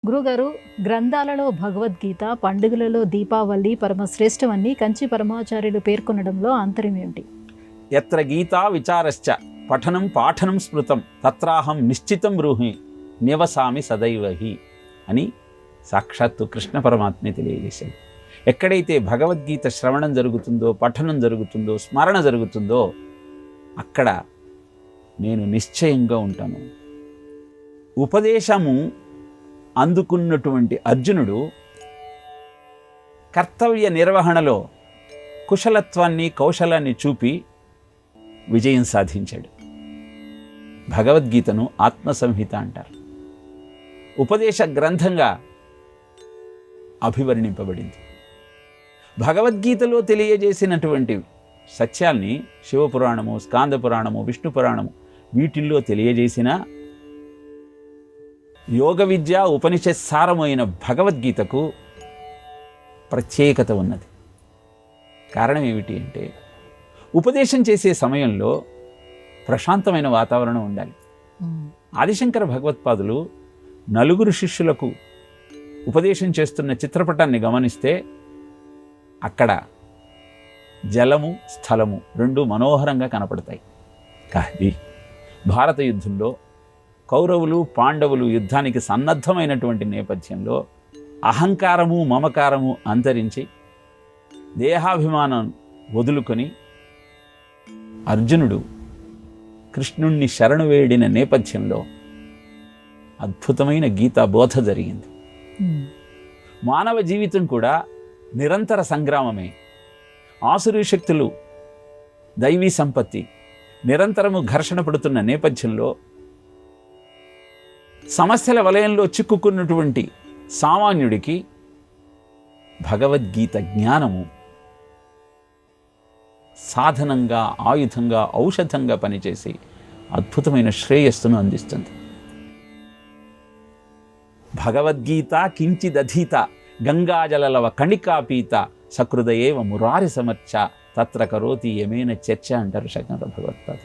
గురుగారు, గ్రంథాలలో భగవద్గీత, పండుగలలో దీపావళి పరమశ్రేష్టమని కంచి పరమాచార్యులు పేర్కొనడంలో ఆంతర్యం ఏమిటి? ఎత్ర గీతా విచారశ్చ పఠనం పాఠనం స్మృతం తత్రాహం నిశ్చితం బ్రూహి నివసామి సదైవహి అని సాక్షాత్తు కృష్ణ పరమాత్మే తెలియజేశాడు. ఎక్కడైతే భగవద్గీత శ్రవణం జరుగుతుందో, పఠనం జరుగుతుందో, స్మరణ జరుగుతుందో అక్కడ నేను నిశ్చయంగా ఉంటాను. ఉపదేశము అందుకున్నటువంటి అర్జునుడు కర్తవ్య నిర్వహణలో కుశలత్వాన్ని, కౌశలాన్ని చూపి విజయం సాధించాడు. భగవద్గీతను ఆత్మసంహిత అంటారు. ఉపదేశ గ్రంథంగా అభివర్ణింపబడింది. భగవద్గీతలో తెలియజేసినటువంటి సత్యాల్ని శివపురాణము, స్కాంద పురాణము, విష్ణు పురాణము వీటిల్లో తెలియజేసిన యోగ విద్య ఉపనిషత్ సారమైన భగవద్గీతకు ప్రత్యేకత ఉన్నది. కారణం ఏమిటి అంటే, ఉపదేశం చేసే సమయంలో ప్రశాంతమైన వాతావరణం ఉండాలి. ఆదిశంకర భగవత్పాదులు నలుగురు శిష్యులకు ఉపదేశం చేస్తున్న చిత్రపటాన్ని గమనిస్తే అక్కడ జలము, స్థలము రెండు మనోహరంగా కనపడతాయి. కానీ భారత యుద్ధంలో కౌరవులు, పాండవులు యుద్ధానికి సన్నద్ధమైనటువంటి నేపథ్యంలో అహంకారము, మమకారము అంతరించి దేహాభిమానం వదులుకొని అర్జునుడు కృష్ణుణ్ణి శరణు వేడిన నేపథ్యంలో అద్భుతమైన గీతా బోధ జరిగింది. మానవ జీవితం కూడా నిరంతర సంగ్రామమే. ఆసురీ శక్తులు, దైవీ సంపత్తి నిరంతరము ఘర్షణ పడుతున్న నేపథ్యంలో సమస్యల వలయంలో చిక్కుకున్నటువంటి సామాన్యుడికి భగవద్గీత జ్ఞానము సాధనంగా, ఆయుధంగా, ఔషధంగా పనిచేసి అద్భుతమైన శ్రేయస్సును అందిస్తుంది. భగవద్గీత కించిదధీత గంగాజలలవ కణికాపీత సకృదయేవ మురారి సమర్చ తత్ర కరోతి యమేన చర్చ అంటారు శంకర భగవత్పాద.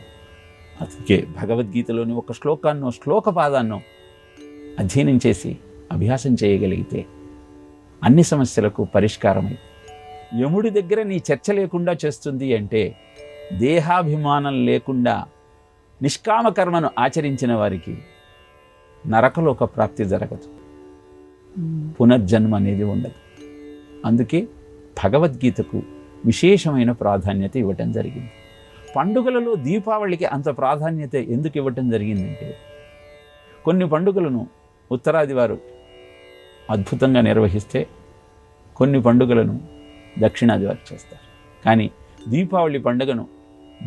అందుకే భగవద్గీతలోని ఒక శ్లోకాన్నో, శ్లోకపాదాన్నో అధ్యయనం చేసి అభ్యాసం చేయగలిగితే అన్ని సమస్యలకు పరిష్కారమై యముడి దగ్గర నీ చర్చ లేకుండా చేస్తుంది. అంటే దేహాభిమానం లేకుండా నిష్కామ కర్మను ఆచరించిన వారికి నరకలోక ప్రాప్తి జరగదు, పునర్జన్మ అనేది ఉండదు. అందుకే భగవద్గీతకు విశేషమైన ప్రాధాన్యత ఇవ్వటం జరిగింది. పండుగలలో దీపావళికి అంత ప్రాధాన్యత ఎందుకు ఇవ్వటం జరిగిందంటే, కొన్ని పండుగలను ఉత్తరాది వారు అద్భుతంగా నిర్వహిస్తే కొన్ని పండుగలను దక్షిణాది వారు చేస్తారు. కానీ దీపావళి పండుగను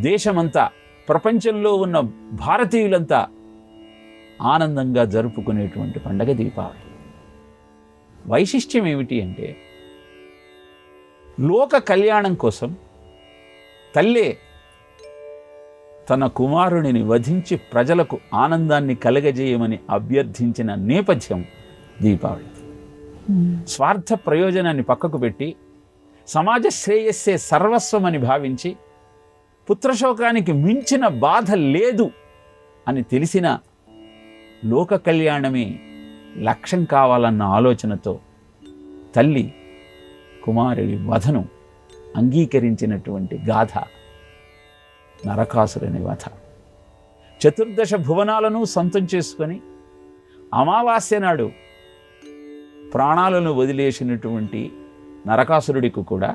దేశమంతా, ప్రపంచంలో ఉన్న భారతీయులంతా ఆనందంగా జరుపుకునేటువంటి పండుగ దీపావళి. వైశిష్ట్యం ఏమిటి అంటే, లోక కళ్యాణం కోసం తల్లే తన కుమారుడిని వధించి ప్రజలకు ఆనందాన్ని కలగజేయమని అభ్యర్థించిన నేపథ్యం దీపావళి. స్వార్థ ప్రయోజనాన్ని పక్కకు పెట్టి సమాజ శ్రేయస్సే సర్వస్వమని భావించి పుత్రశోకానికి మించిన బాధ లేదు అని తెలిసిన లోక కళ్యాణమే లక్ష్యం కావాలన్న ఆలోచనతో తల్లి కుమారుడి వధను అంగీకరించినటువంటి గాథ నరకాసురుని వధ. చతుర్దశ భువనాలను సొంతం చేసుకొని అమావాస్య నాడు ప్రాణాలను వదిలేసినటువంటి నరకాసురుడికి కూడా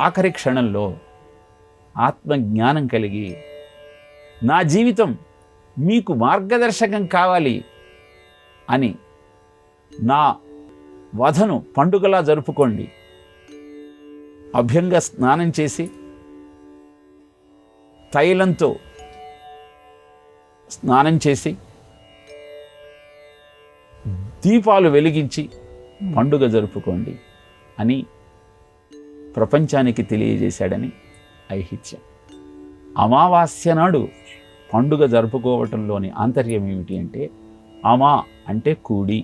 ఆఖరి క్షణంలో ఆత్మజ్ఞానం కలిగి, నా జీవితం మీకు మార్గదర్శకం కావాలి అని నా వధను పండుగలా జరుపుకోండి, అభ్యంగ స్నానం చేసి తైలంతో స్నానం చేసి దీపాలు వెలిగించి పండుగ జరుపుకోండి అని ప్రపంచానికి తెలియజేశాడని ఐహిత్యం. అమావాస్య నాడు పండుగ జరుపుకోవటంలోని ఆంతర్యం ఏమిటి అంటే, అమా అంటే కూడి,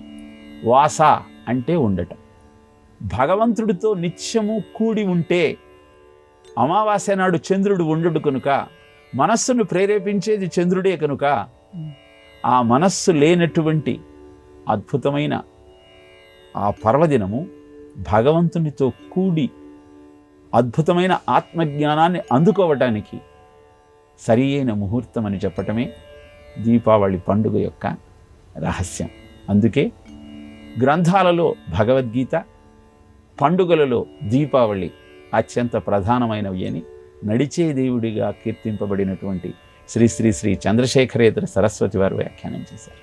వాస అంటే ఉండటం. భగవంతుడితో నిత్యము కూడి ఉంటే, అమావాస్య నాడు చంద్రుడు ఉండడు కనుక, మనస్సును ప్రేరేపించేది చంద్రుడే కనుక, ఆ మనస్సు లేనటువంటి అద్భుతమైన ఆ పర్వదినము భగవంతునితో కూడి అద్భుతమైన ఆత్మజ్ఞానాన్ని అందుకోవటానికి సరి అయిన ముహూర్తం అని చెప్పటమే దీపావళి పండుగ యొక్క రహస్యం. అందుకే గ్రంథాలలో భగవద్గీత, పండుగలలో దీపావళి అత్యంత ప్రధానమైనవి అని నడిచే దేవుడిగా కీర్తింపబడినటువంటి శ్రీ శ్రీ శ్రీ చంద్రశేఖరేంద్ర సరస్వతి వారు వ్యాఖ్యానం చేశారు.